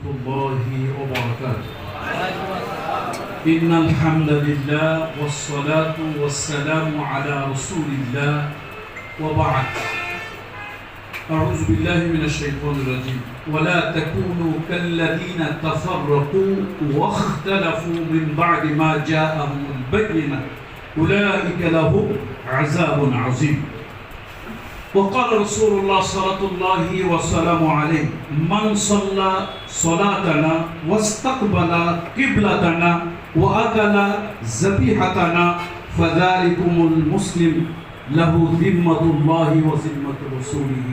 الله وبركاته. إن الحمد لله والصلاة والسلام على رسول الله وبعد. أعوذ بالله من الشيطان الرجيم. ولا تكونوا كالذين تفرقوا واختلفوا من بعد ما جاءهم البينة أولئك لهم عذاب عظيم. وقال رسول الله صلى الله وسلم عليه من صلى صلاتنا واستقبل قبلتنا وأكل ذبيحتنا فذلكم المسلم له ذمة الله وذمة رسوله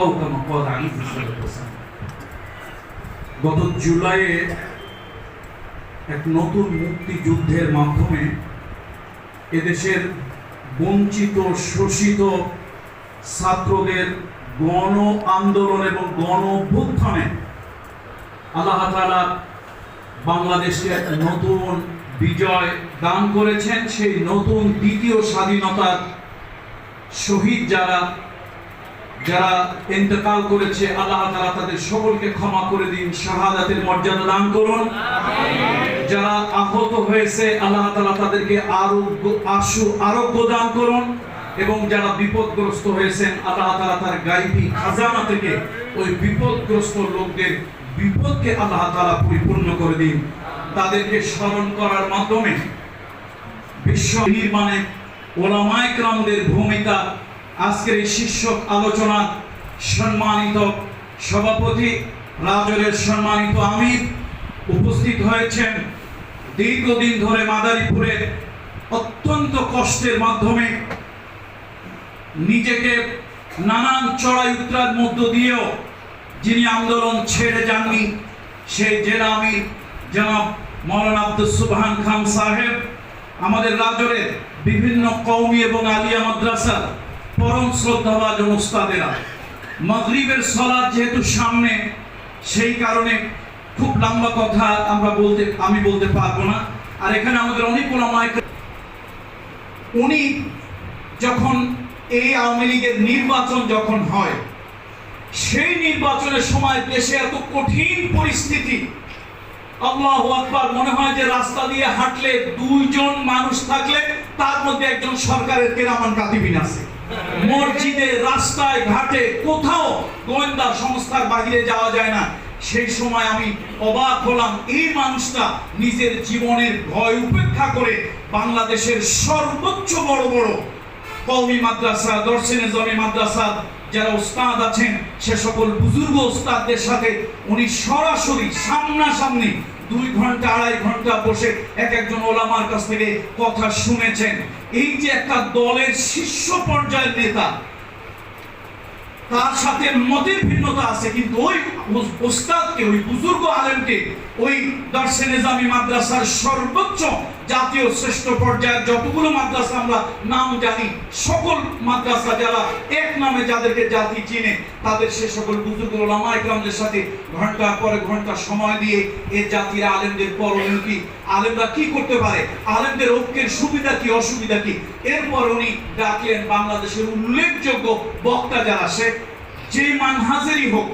أو كما قال عليه الصلاة والسلام. গত জুলাইয়ে এক নতুন মুক্তিযুদ্ধের মাধ্যমে এদেশের বঞ্চিত শোষিত ছাত্রদের গণ আন্দোলন এবং গণ অভ্যুত্থানে আল্লাহ তাআলা বাংলাদেশকে এক নতুন বিজয় দান করেছেন। সেই নতুন দ্বিতীয় স্বাধীনতার শহীদ যারা ইন্তেকাল করেছে, আল্লাহ তাআলা তাদের সকলকে ক্ষমা করে দিন, শাহাদাতের মর্যাদা দান করুন। যারা আহত হয়েছে আল্লাহ তাআলা তাদেরকে আরোগ্য দান করুন এবং যারা বিপদগ্রস্ত হয়েছেন আল্লাহ তাআলা তার গায়বী খাজানা থেকে ওই বিপদগ্রস্ত লোকদের বিপদকে আল্লাহ তাআলা পরিপূর্ণ করে দিন। তাদেরকে স্মরণ করার মাধ্যমে বিশ্ব নির্মাণে ওলামায়ে কেরামদের ভূমিকা আজকের এই শীর্ষক আলোচনা সম্মানিত সভাপতি রাজরের সম্মানিত আমির উপস্থিত হয়েছেন। দীর্ঘদিন ধরে মাদারীপুরে অত্যন্ত কষ্টের মাধ্যমে নিজেকে নানান চড়াই উতরার মধ্য দিয়েও যিনি আন্দোলন ছেড়ে যাননি, সেই জেলা আমির জনাব মাওলানা আব্দুস সুবহান খান সাহেব, আমাদের রাজরের বিভিন্ন কওমি এবং আলিয়া মাদ্রাসার পরম শ্রদ্ধাভাজন উস্তাদেরা, মাগরিবের সালাত যেহেতু সামনে, সেই কারণে খুব লম্বা কথা আমি বলতে পারবো না। আর এখানে আমাদের অনেক ওলামায়ে উনি যখন এই আওয়ামী লীগের নির্বাচন যখন হয়, সেই নির্বাচনের সময় দেশে এত কঠিন পরিস্থিতি, আল্লাহু আকবার, মনে হয় যে রাস্তা দিয়ে হাঁটলে দুইজন মানুষ থাকলে তার মধ্যে একজন সরকারের কেরামান কাতিবিন আছে। মসজিদে, রাস্তায় ঘাটে কোথাও গোয়েন্দা সংস্থার বাইরে যাওয়া যায় না। সেই সময় আমি অবাক হলাম, এই মানুষটা নিজের জীবনের ভয় উপেক্ষা করে বাংলাদেশের সর্বোচ্চ বড় বড় কওমি মাদ্রাসা, দরসে নিজামী মাদ্রাসা যারা উস্তাদ আছেন, সে সকল বুজুর্গ উস্তাদদের সাথে উনি সরাসরি সামনাসামনি 2 ঘন্টা 2.5 ঘন্টা বসে একজন ওলামার কাছ থেকে কথা শুনেছেন। এই যে একটা দলের শীর্ষ পর্যায়ের নেতা, তার সাথে মতের ভিন্নতা আছে, কিন্তু ওই উস্তাদকে, ওই বুজুর্গ আলেমকে, ওই দরসে নিজামী মাদ্রাসার সর্বোচ্চ জাতীয় শ্রেষ্ঠ পর্যায়ের যতগুলো মাদ্রাসা আমরা নাম জানি, সকল মাদ্রাসা যারা এক নামে যাদেরকে জাতি চিনে, তাদের সে সকল বুজুর্গ ওলামায়ে কেরামদের সাথে ঘন্টার পরে ঘন্টা সময় দিয়ে এই জাতির আলেমদের করণীয় কি, আলেমরা কি করতে পারে, আলেমদের ঐক্যের সুবিধা কি অসুবিধা কি, এরপর উনি ডাকলেন বাংলাদেশের উল্লেখযোগ্য বক্তা যারা, সে যে মানহাজেরই হোক,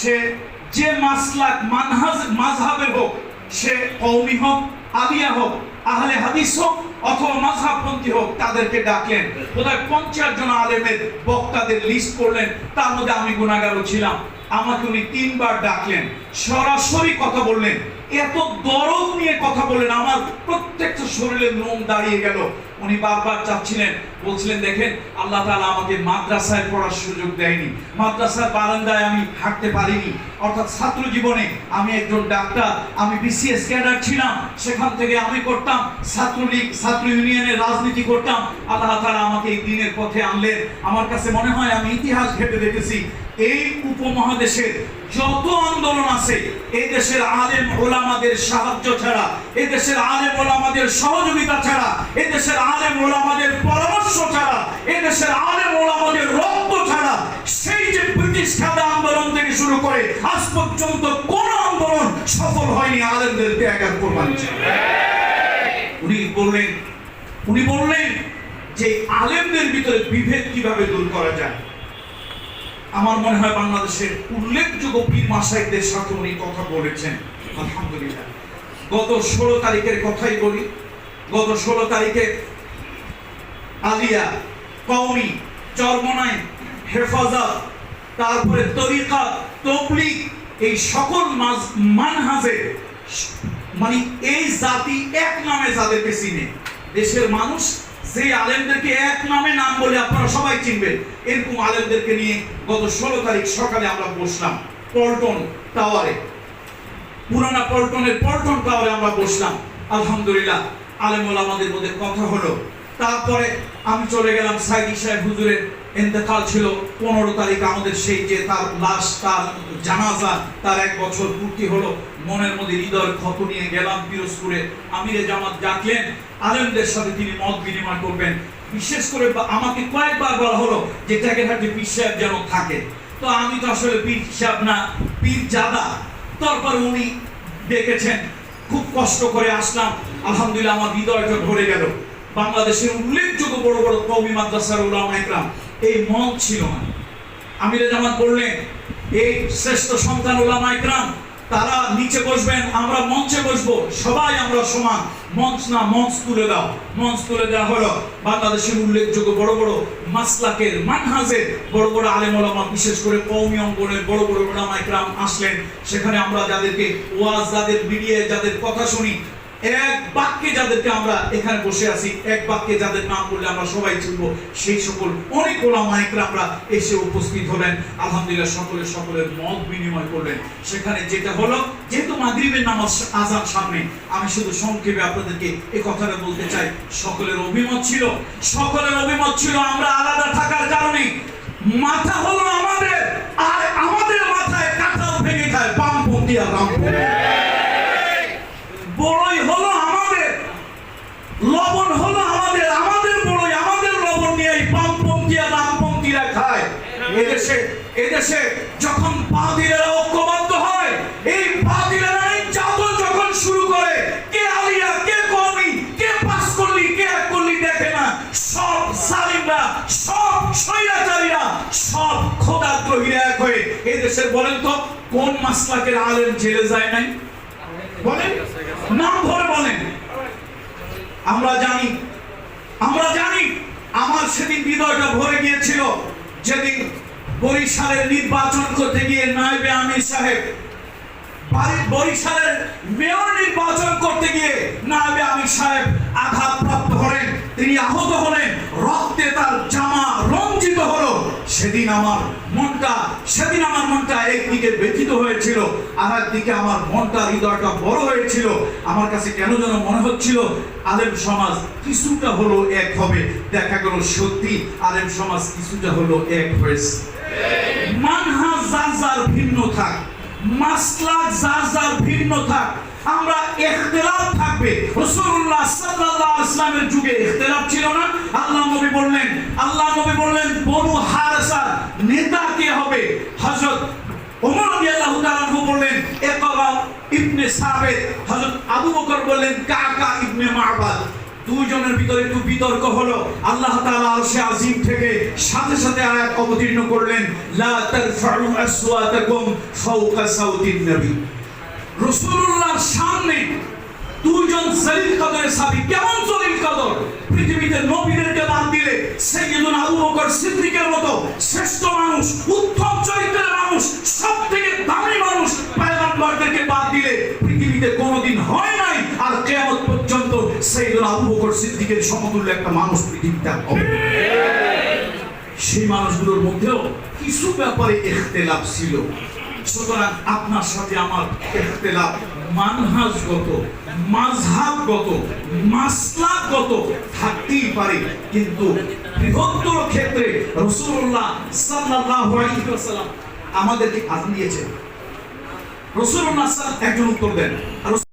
সে যে মাসলাক মাযহাবের হোক, সে কওমি হোক, আলিয়া হোক, আহলে হাদিস হোক অথবা মাযহাবপন্থী হোক, তাদেরকে ডাকলেন। বোধহয় 50 জন আলেমের বক্তাদের লিস্ট করলেন, তার মধ্যে আমি গুনাহগারও ছিলাম। আমাকে উনি 3 বার ডাকলেন, সরাসরি কথা বললেন, এত দরদ নিয়ে কথা বললেন, আমার প্রত্যেকটা শরীরের লোম দাঁড়িয়ে গেল। উনি বারবার চাচ্ছিলেন, বলছিলেন, দেখেন আল্লাহ তাআলা আমাকে মাদ্রাসায় পড়ার সুযোগ দেয়নি, মাদ্রাসার বারান্দায় আমি হাঁটতে পারিনি, অর্থাৎ ছাত্র জীবনে আমি একজন ডাক্তার, আমি বিসিএস ক্যাডার ছিলাম, সেখান থেকে আমি করতাম ছাত্রলীগ, ছাত্র ইউনিয়নের রাজনীতি করতাম। আল্লাহ তাআলা আমাকে এই দ্বীনের পথে আনলেন। আমার কাছে মনে হয় আমি ইতিহাস ঘেঁটে দেখেছি, এই উপমহাদেশের যত আন্দোলন আছে, এই দেশের আলেম ওলামাদের সাহায্য ছাড়া, এই দেশের আলেম ওলামাদের সহযোগিতা ছাড়া, এই দেশের আলেম ওলামাদের পরামর্শ ছাড়া, এই দেশের আলেম ওলামাদের রক্ত ছাড়া, সেই যে ব্রিটিশ খাদা আন্দোলন থেকে শুরু করে আজ পর্যন্ত কোন আন্দোলন সফল হয়নি আলেমদের ত্যাগ আর কোরবানি ছাড়া। উনি বললেন যে আলেমদের ভিতরে বিভেদ কিভাবে দূর করা যায়। আমার মনে হয় বাংলাদেশের উল্লেখযোগ্য পীর মাশায়েখদের সাথে উনি কথা বলেছেন। আলহামদুলিল্লাহ। গত 16 তারিখের কথাই বলি। গত 16 তারিখে আলিয়া, কওমি, চরমনাই, হেফাজত, তারপরে তরিকাত, তবলিগ, এই সকল মানহাজে মানে এই জাতি এক নামে যাদেরকে চিনে, দেশের মানুষ যে আলেমদেরকে এক নামে নাম বলে আপনারা সবাই চিনবেন, এরকম আলেমদেরকে নিয়ে গত 16 তারিখ সকালে আমরা বসলাম পল্টন টাওয়ারে, পুরানা পল্টনের পল্টন টাওয়ারে আমরা বসলাম। আলহামদুলিল্লাহ, আলেম ওলামাদের মধ্যে কথা হলো। তারপরে আমি চলে গেলাম, সাইদি সাহেব হুজুরের ইন্তেকাল ছিল 15 তারিখ, আমাদের সেই যে তার লাশ, তার জানাজা, তার 1 বছর পূর্তি হলো। মনের মধ্যে হৃদয়ের ক্ষত নিয়ে গেলাম পিরোজপুরে। আমিরে জামাত ডাকলেন, আলেমদের সাথে তিনি মত বিনিময় করবেন। বিশেষ করে আমাকে কয়েকবার বলা হলো যে টেকেরহাটে পীর সাহেব যেন থাকে। তো আমি তো আসলে পীর সাহেব না, পীর জাদা। তারপর উনি ডেকেছেন, খুব কষ্ট করে আসলাম। আলহামদুলিল্লাহ, আমার হৃদয়টা ভরে গেল। বাংলাদেশের উল্লেখযোগ্য বড় বড় কওমি মাদ্রাসার উলামা ইকরাম এই মঞ্চ ছিল না। আমিরে জামাত বললেন, এই শ্রেষ্ঠ সন্তান উলামা ইকরাম তারা নিচে বসবেন, আমরা মঞ্চে বসবো, সবাই আমরা সমান। মঞ্চ না, মঞ্চ তুলে দাও। মঞ্চ তুলে দেওয়া হলো। বাংলাদেশের উল্লেখযোগ্য বড় বড় মাসলাকের, মানহাজের বড় বড় আলেম ওলামা, বিশেষ করে কওমি অঙ্গনের বড় বড় উলামা ইকরাম আসলেন। সেখানে আমরা যাদেরকে ওয়াজ, যাদের মিডিয়ে, যাদের কথা শুনি, এক বাক্যে যাদেরকে আমরা এখানে বসে আছি, এক বাক্যে যাদের নাম বললে আমরা সবাই চিনব, সেই সকল অনেক ওলামা ইকরামরা এসে উপস্থিত হলেন। আলহামদুলিল্লাহ, সকলের মত বিনিময় করলেন। সেখানে যেটা হলো, যেহেতু মাগরিবের নামাজ আযান সামনে, আমি শুধু সংক্ষেপে আপনাদেরকে এই কথাটা বলতে চাই। সকলের অভিমত ছিল আমরা আলাদা থাকার কারণে মাথা হলো আমাদের, আর আমাদের মাথায় কাঁঠাল ভেঙে খায় বামপন্থী আর রামপন্থী। বড়ই হলো আমাদের, লবণ হলো আমাদের, আমাদের বড়ই, আমাদের লবণ নিয়ে এই বামপন্থী আর রামপন্থীরা খায়। এদেশে যখন বাতিলেরা ঐক্যবদ্ধ হয়, এই বাতিলেরা নির্যাতন যখন শুরু করে, কে আলিয়া, কে কওমি, কে পাস করলি, কে এক করলি দেখে না। সব জালিমরা, সব স্বৈরাচারীরা, সব খোদাদ্রোহীরা এক হয়ে এদেশের, বলেন তো কোন মাসলাকের আলেম জেলে যায় নাই? বলেন, নাম ধরে বলেন। আমরা জানি আমার সেদিন হৃদয়টা ভরে গিয়েছিল যেদিন বরিশালের নির্বাচন করতে গিয়ে নায়েবে আমির সাহেব, বরিশালের মেয়র নির্বাচন করতে গিয়ে নায়েবে আমির সাহেব আঘাতপ্রাপ্ত হলেন, তিনি আহত হলেন, রক্তে তার জামা রঞ্জিত হলো। সেদিন আমার মনটা একদিকে ব্যথিত হয়েছিল, আর একদিকে আমার মনটা, হৃদয়টা বড় হয়েছিল। আমার কাছে কেন যেন মনে হচ্ছিল আলেম সমাজ কিছুটা হলো এক হবে। দেখা গেল সত্যি আলেম সমাজ কিছুটা হলো এক হয়েছে। মানহাজ যার যার ভিন্ন থাক, মাসলাক যার যার ভিন্ন থাক, আমরা ইখতিলাফ থাকবে। রাসূলুল্লাহ সাল্লাল্লাহু আলাইহি ওয়াসাল্লামের যুগে ইখতিলাফ ছিল না। আল্লাহ নবী বললেন বনু হারেসার নেতা কে হবে? হযরত ওমর রাদিয়াল্লাহু তাআলা বললেন ইকরা ইবনে সাবিত, হযরত আবু বকর বললেন কাকা ইবনে মা'বাদ। দুইজনের ভিতরে একটু বিতর্ক হলো। আল্লাহ তাআলা আরশে আজিম থেকে সাথে আয়াত অবতীর্ণ করলেন, লা তারফাউ আসওয়াতাকুম ফাওকা সাউতিন নবী। রাসূলুল্লাহর সামনে দুইজন জলিল কদরের সাহাবী, কেমন জলিল কদর, পৃথিবীতে নবীদেরকে বাদ দিলে সাইয়্যিদুনা আবু বকর সিদ্দিকের মতো শ্রেষ্ঠ মানুষ, উত্তম চরিত্রের মানুষ, সবথেকে দামি মানুষ, পয়গম্বরদেরকে বাদ দিলে পৃথিবীতে কোনোদিন হয় নাই, আর কিয়ামত পর্যন্ত সাইয়্যিদুনা আবু বকর সিদ্দিকের সমতুল্য একটা মানুষ পৃথিবীতে হবে। সেই মানুষগুলোর মধ্যেও কিছু ব্যাপারে ইখতিলাফ ছিল। সুতরাং আপনার সাথে আমার ইখতিলাফ মানহাজগত, মাযহাবগত, মাসলাকগত থাকতেই পারে, কিন্তু বৃহত্তর ক্ষেত্রে রাসূলুল্লাহ সাল্লাল্লাহু আলাইহি ওয়াসাল্লাম আমাদেরকে আযান দিয়েছেন। রাসূলুল্লাহ সাল্লাল্লাহু একজন উত্তর দেন।